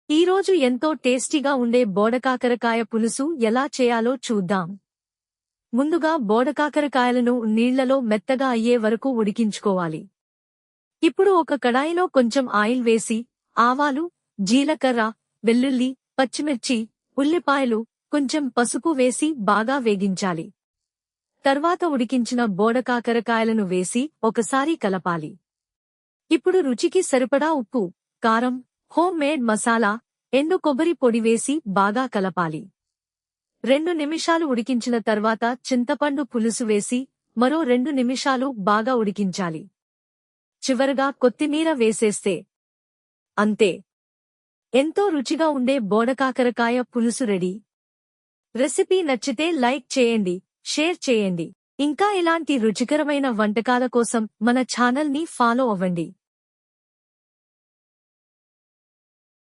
ఈరోజు ఎంతో టేస్టీగా ఉండే బోడకాకరకాయ పులుసు ఎలా చేయాలో చూద్దాం. ముందుగా బోడకాకరకాయలను నీళ్లలో మెత్తగా అయ్యే వరకు ఉడికించుకోవాలి. ఇప్పుడు ఒక కడాయిలో కొంచెం ఆయిల్ వేసి ఆవాలు, జీలకర్ర, వెల్లుల్లి, పచ్చిమిర్చి, ఉల్లిపాయలు, కొంచెం పసుపు వేసి బాగా వేగించాలి. తర్వాత ఉడికించిన బోడకాకరకాయలను వేసి ఒకసారి కలపాలి. ఇప్పుడు రుచికి సరిపడా ఉప్పు, కారం, హోమ్ మేడ్ మసాలా, ఎండు కొబ్బరి పొడి వేసి బాగా కలపాలి. 2 నిమిషాలు ఉడికించిన తర్వాత చింతపండు పులుసు వేసి మరో 2 నిమిషాలు బాగా ఉడికించాలి. చివరగా కొత్తిమీర వేసేస్తే అంతే, ఎంతో రుచిగా ఉండే బోడకాకరకాయ పులుసు రెడీ. రెసిపీ నచ్చితే లైక్ చేయండి, షేర్ చేయండి. ఇంకా ఇలాంటి రుచికరమైన వంటకాల కోసం మన ఛానల్ని ఫాలో అవ్వండి.